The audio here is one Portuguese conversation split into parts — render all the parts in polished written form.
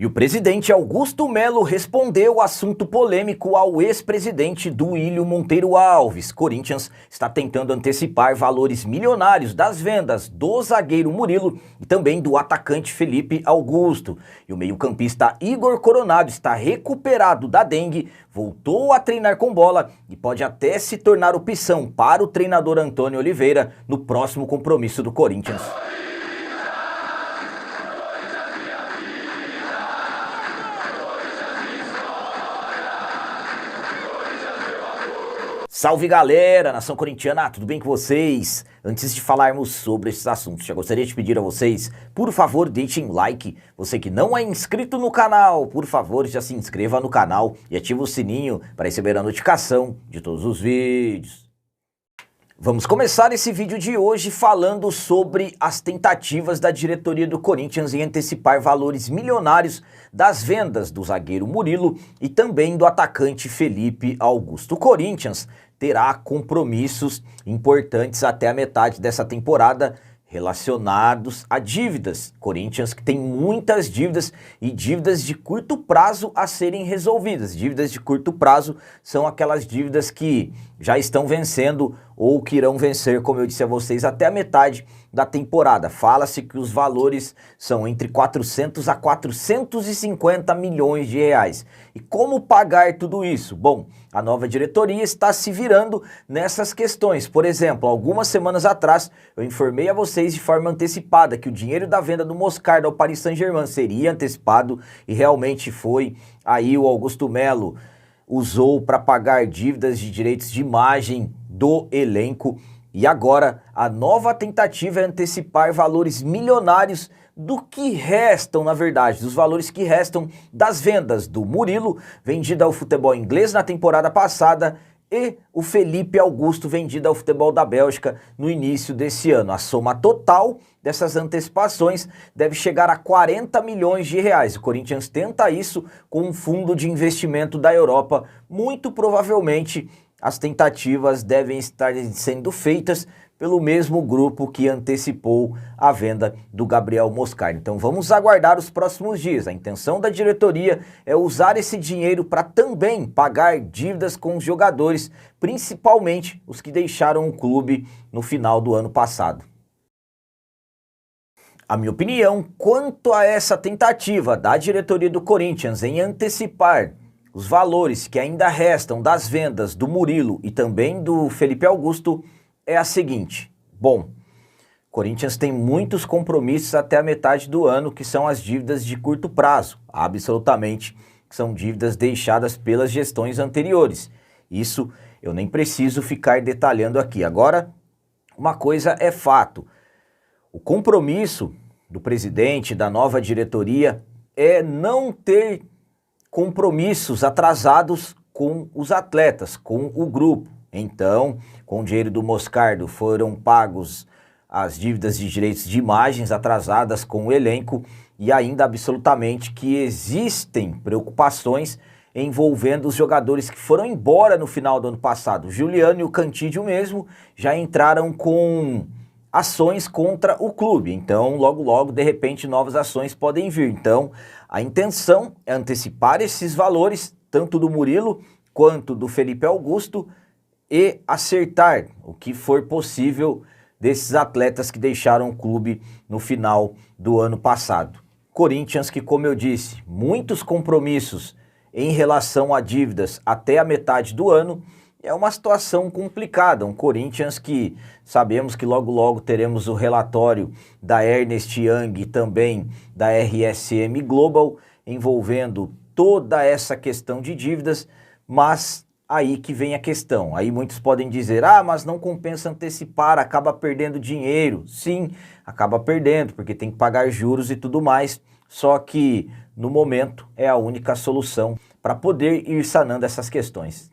E o presidente Augusto Melo respondeu assunto polêmico ao ex-presidente Duílio Monteiro Alves. Corinthians está tentando antecipar valores milionários das vendas do zagueiro Murilo e também do atacante Felipe Augusto. E o meio-campista Igor Coronado está recuperado da dengue, voltou a treinar com bola e pode até se tornar opção para o treinador Antônio Oliveira no próximo compromisso do Corinthians. Salve galera, nação corintiana, tudo bem com vocês? Antes de falarmos sobre esses assuntos, já gostaria de pedir a vocês, por favor, deixem like. Você que não é inscrito no canal, por favor, já se inscreva no canal e ative o sininho para receber a notificação de todos os vídeos. Vamos começar esse vídeo de hoje falando sobre as tentativas da diretoria do Corinthians em antecipar valores milionários das vendas do zagueiro Murilo e também do atacante Felipe Augusto. O Corinthians terá compromissos importantes até a metade dessa temporada relacionados a dívidas. Corinthians que tem muitas dívidas e dívidas de curto prazo a serem resolvidas. Dívidas de curto prazo são aquelas dívidas que já estão vencendo ou que irão vencer, como eu disse a vocês, até a metade da temporada. Fala-se que os valores são entre 400 a 450 milhões de reais. E como pagar tudo isso? Bom, a nova diretoria está se virando nessas questões. Por exemplo, algumas semanas atrás eu informei a vocês de forma antecipada que o dinheiro da venda do Moscardo ao Paris Saint-Germain seria antecipado e realmente foi. Aí o Augusto Melo usou para pagar dívidas de direitos de imagem do elenco. E agora a nova tentativa é antecipar valores milionários do que restam, na verdade, dos valores que restam das vendas do Murilo, vendido ao futebol inglês na temporada passada, e o Felipe Augusto, vendido ao futebol da Bélgica no início desse ano. A soma total dessas antecipações deve chegar a 40 milhões de reais. O Corinthians tenta isso com um fundo de investimento da Europa. Muito provavelmente as tentativas devem estar sendo feitas pelo mesmo grupo que antecipou a venda do Gabriel Moscardo. Então vamos aguardar os próximos dias. A intenção da diretoria é usar esse dinheiro para também pagar dívidas com os jogadores, principalmente os que deixaram o clube no final do ano passado. A minha opinião quanto a essa tentativa da diretoria do Corinthians em antecipar os valores que ainda restam das vendas do Murilo e também do Felipe Augusto é a seguinte. Bom, Corinthians tem muitos compromissos até a metade do ano, que são as dívidas de curto prazo, absolutamente, que são dívidas deixadas pelas gestões anteriores. Isso eu nem preciso ficar detalhando aqui. Agora, uma coisa é fato, o compromisso do presidente, da nova diretoria, é não ter compromissos atrasados com os atletas, com o grupo. Então, com o dinheiro do Moscardo foram pagos as dívidas de direitos de imagens atrasadas com o elenco e ainda absolutamente que existem preocupações envolvendo os jogadores que foram embora no final do ano passado. O Juliano e o Cantídio mesmo já entraram com ações contra o clube. Então, logo logo, de repente, novas ações podem vir. Então, a intenção é antecipar esses valores, tanto do Murilo quanto do Felipe Augusto, e acertar o que for possível desses atletas que deixaram o clube no final do ano passado. Corinthians que, como eu disse, muitos compromissos em relação a dívidas até a metade do ano, é uma situação complicada. Um Corinthians que sabemos que logo logo teremos o relatório da Ernst Young e também da RSM Global envolvendo toda essa questão de dívidas, mas aí que vem a questão. Aí muitos podem dizer, mas não compensa antecipar, acaba perdendo dinheiro. Sim, acaba perdendo, porque tem que pagar juros e tudo mais. Só que, no momento, é a única solução para poder ir sanando essas questões.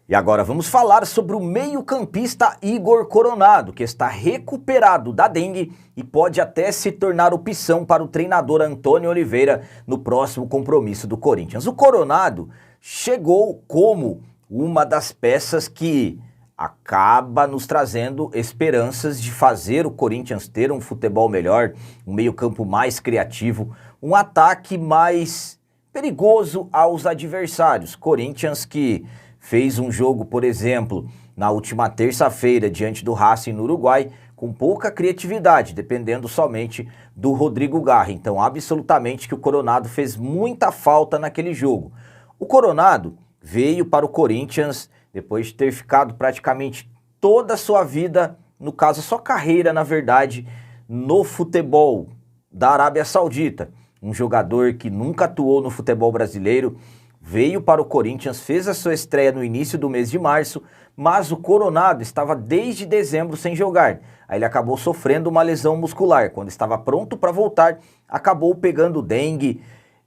E agora vamos falar sobre o meio-campista Igor Coronado, que está recuperado da dengue e pode até se tornar opção para o treinador Antônio Oliveira no próximo compromisso do Corinthians. O Coronado chegou como uma das peças que acaba nos trazendo esperanças de fazer o Corinthians ter um futebol melhor, um meio-campo mais criativo, um ataque mais perigoso aos adversários. Corinthians que fez um jogo, por exemplo, na última terça-feira diante do Racing no Uruguai, com pouca criatividade, dependendo somente do Rodrigo Garra. Então, absolutamente que o Coronado fez muita falta naquele jogo. O Coronado veio para o Corinthians depois de ter ficado praticamente toda a sua vida, no caso, a sua carreira, na verdade, no futebol da Arábia Saudita. Um jogador que nunca atuou no futebol brasileiro, veio para o Corinthians, fez a sua estreia no início do mês de março, mas o Coronado estava desde dezembro sem jogar. Aí ele acabou sofrendo uma lesão muscular. Quando estava pronto para voltar, acabou pegando dengue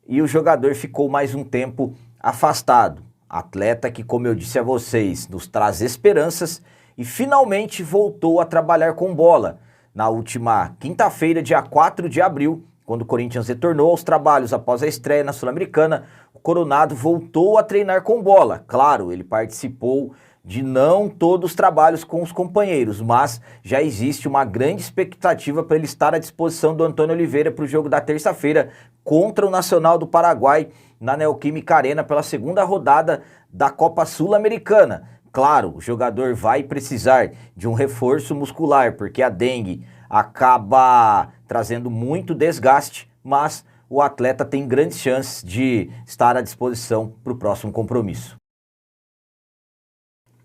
e o jogador ficou mais um tempo afastado. Atleta que, como eu disse a vocês, nos traz esperanças e finalmente voltou a trabalhar com bola. Na última quinta-feira, dia 4 de abril, quando o Corinthians retornou aos trabalhos após a estreia na Sul-Americana, o Coronado voltou a treinar com bola. Claro, ele participou de não todos os trabalhos com os companheiros, mas já existe uma grande expectativa para ele estar à disposição do Antônio Oliveira para o jogo da terça-feira contra o Nacional do Paraguai na Neoquímica Arena pela segunda rodada da Copa Sul-Americana. Claro, o jogador vai precisar de um reforço muscular, porque a dengue acaba trazendo muito desgaste, mas o atleta tem grandes chances de estar à disposição para o próximo compromisso.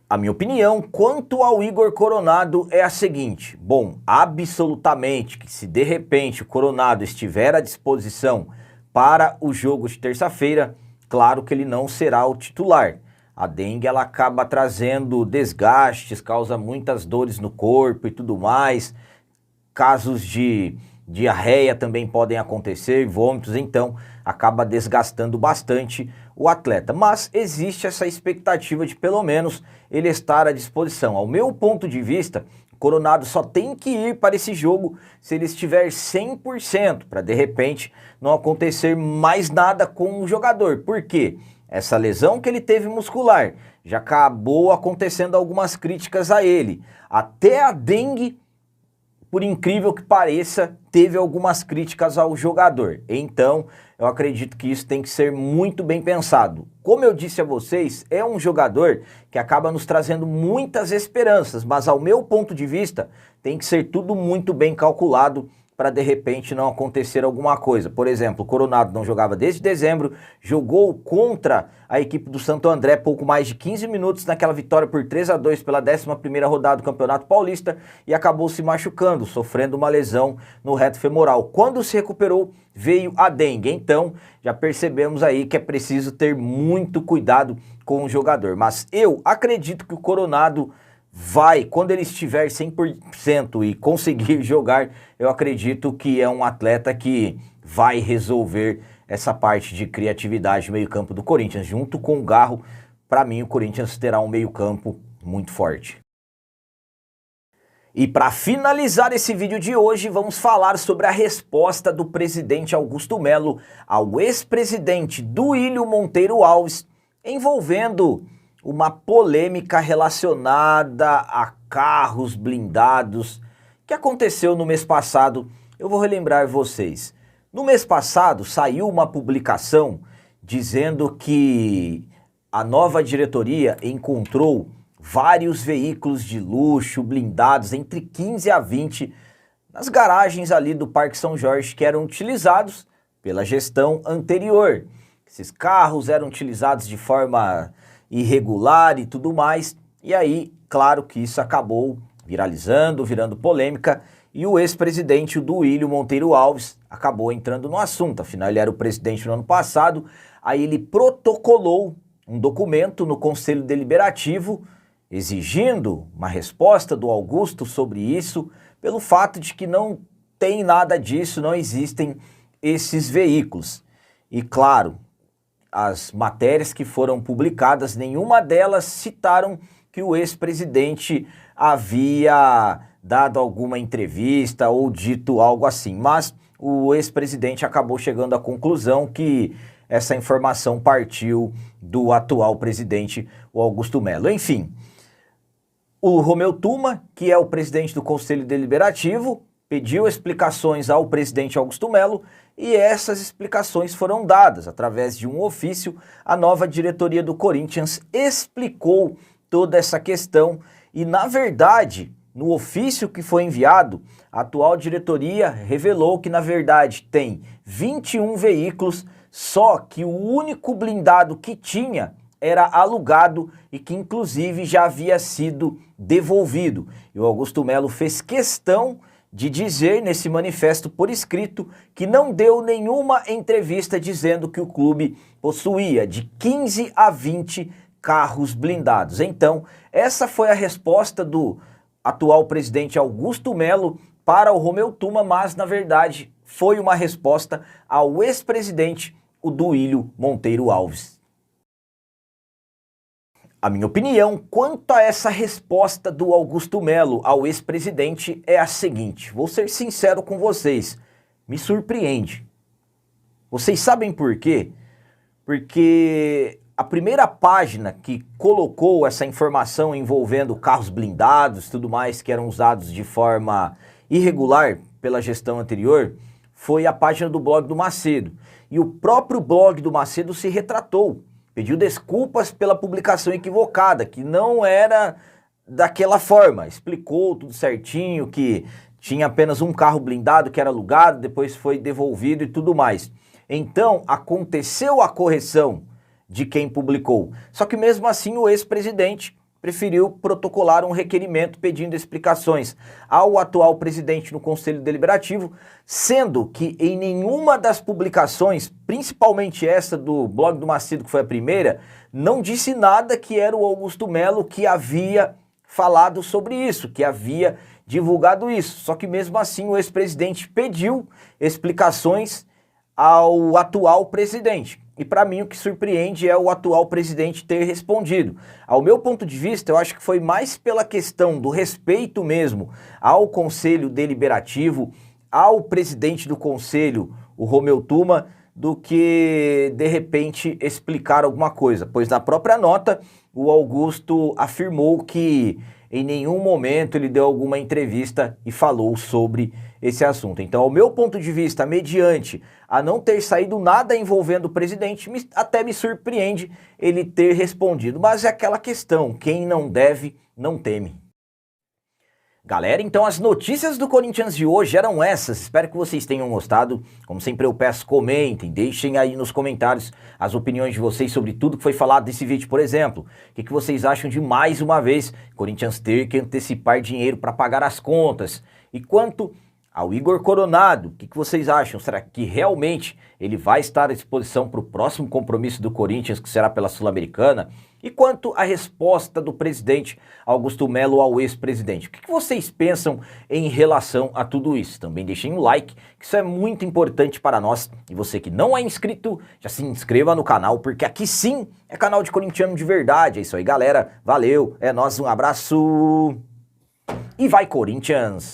A minha opinião quanto ao Igor Coronado é a seguinte: bom, absolutamente que se de repente o Coronado estiver à disposição para o jogo de terça-feira, claro que ele não será o titular. A dengue ela acaba trazendo desgastes, causa muitas dores no corpo e tudo mais. Casos de diarreia também podem acontecer, vômitos, então acaba desgastando bastante o atleta. Mas existe essa expectativa de pelo menos ele estar à disposição. Ao meu ponto de vista, o Coronado só tem que ir para esse jogo se ele estiver 100%, para de repente não acontecer mais nada com o jogador. Por quê? Essa lesão que ele teve muscular já acabou acontecendo algumas críticas a ele. Até a dengue, por incrível que pareça, teve algumas críticas ao jogador. Então, eu acredito que isso tem que ser muito bem pensado. Como eu disse a vocês, é um jogador que acaba nos trazendo muitas esperanças, mas ao meu ponto de vista, tem que ser tudo muito bem calculado para de repente não acontecer alguma coisa. Por exemplo, o Coronado não jogava desde dezembro, jogou contra a equipe do Santo André pouco mais de 15 minutos naquela vitória por 3-2 pela 11ª rodada do Campeonato Paulista e acabou se machucando, sofrendo uma lesão no reto femoral. Quando se recuperou, veio a dengue. Então, já percebemos aí que é preciso ter muito cuidado com o jogador. Mas eu acredito que o Coronado vai, quando ele estiver 100% e conseguir jogar, eu acredito que é um atleta que vai resolver essa parte de criatividade no meio-campo do Corinthians. Junto com o Garro, para mim o Corinthians terá um meio-campo muito forte. E para finalizar esse vídeo de hoje, vamos falar sobre a resposta do presidente Augusto Melo ao ex-presidente Duílio Monteiro Alves, envolvendo uma polêmica relacionada a carros blindados que aconteceu no mês passado. Eu vou relembrar vocês. No mês passado saiu uma publicação dizendo que a nova diretoria encontrou vários veículos de luxo blindados entre 15 a 20 nas garagens ali do Parque São Jorge que eram utilizados pela gestão anterior. Esses carros eram utilizados de forma irregular e tudo mais, e aí, claro que isso acabou viralizando, virando polêmica, e o ex-presidente, o Duílio Monteiro Alves, acabou entrando no assunto. Afinal, ele era o presidente no ano passado, aí ele protocolou um documento no Conselho Deliberativo, exigindo uma resposta do Augusto sobre isso, pelo fato de que não tem nada disso, não existem esses veículos. E claro, as matérias que foram publicadas, nenhuma delas citaram que o ex-presidente havia dado alguma entrevista ou dito algo assim, mas o ex-presidente acabou chegando à conclusão que essa informação partiu do atual presidente, o Augusto Melo. Enfim, O Romeu Tuma, que é o presidente do Conselho Deliberativo, pediu explicações ao presidente Augusto Melo e essas explicações foram dadas através de um ofício. A nova diretoria do Corinthians explicou toda essa questão e, na verdade, no ofício que foi enviado, a atual diretoria revelou que, na verdade, tem 21 veículos, só que o único blindado que tinha era alugado e que, inclusive, já havia sido devolvido. E o Augusto Melo fez questão de dizer nesse manifesto por escrito que não deu nenhuma entrevista dizendo que o clube possuía de 15 a 20 carros blindados. Então, essa foi a resposta do atual presidente Augusto Melo para o Romeu Tuma, mas na verdade foi uma resposta ao ex-presidente, o Duílio Monteiro Alves. A minha opinião quanto a essa resposta do Augusto Melo ao ex-presidente é a seguinte, vou ser sincero com vocês, me surpreende. Vocês sabem por quê? Porque a primeira página que colocou essa informação envolvendo carros blindados e tudo mais que eram usados de forma irregular pela gestão anterior foi a página do blog do Macedo. E o próprio blog do Macedo se retratou. Pediu desculpas pela publicação equivocada, que não era daquela forma. Explicou tudo certinho, que tinha apenas um carro blindado que era alugado, depois foi devolvido e tudo mais. Então, aconteceu a correção de quem publicou. Só que mesmo assim o ex-presidente preferiu protocolar um requerimento pedindo explicações ao atual presidente no Conselho Deliberativo, sendo que em nenhuma das publicações, principalmente essa do blog do Macedo, que foi a primeira, não disse nada que era o Augusto Melo que havia falado sobre isso, que havia divulgado isso. Só que mesmo assim o ex-presidente pediu explicações ao atual presidente. E para mim o que surpreende é o atual presidente ter respondido. Ao meu ponto de vista, eu acho que foi mais pela questão do respeito mesmo ao Conselho Deliberativo, ao presidente do Conselho, o Romeu Tuma, do que de repente explicar alguma coisa. Pois na própria nota, o Augusto afirmou que em nenhum momento ele deu alguma entrevista e falou sobre esse assunto. Então, ao meu ponto de vista, mediante a não ter saído nada envolvendo o presidente, até me surpreende ele ter respondido. Mas é aquela questão, quem não deve, não teme. Galera, então as notícias do Corinthians de hoje eram essas, espero que vocês tenham gostado. Como sempre eu peço, comentem, deixem aí nos comentários as opiniões de vocês sobre tudo que foi falado nesse vídeo. Por exemplo, o que vocês acham de mais uma vez Corinthians ter que antecipar dinheiro para pagar as contas? E quanto ao Igor Coronado, o que vocês acham? Será que realmente ele vai estar à disposição para o próximo compromisso do Corinthians, que será pela Sul-Americana? E quanto à resposta do presidente Augusto Melo ao ex-presidente? O que vocês pensam em relação a tudo isso? Também deixem um like, que isso é muito importante para nós. E você que não é inscrito, já se inscreva no canal, porque aqui sim é canal de corintiano de verdade. É isso aí, galera. Valeu, é nóis, um abraço e vai Corinthians!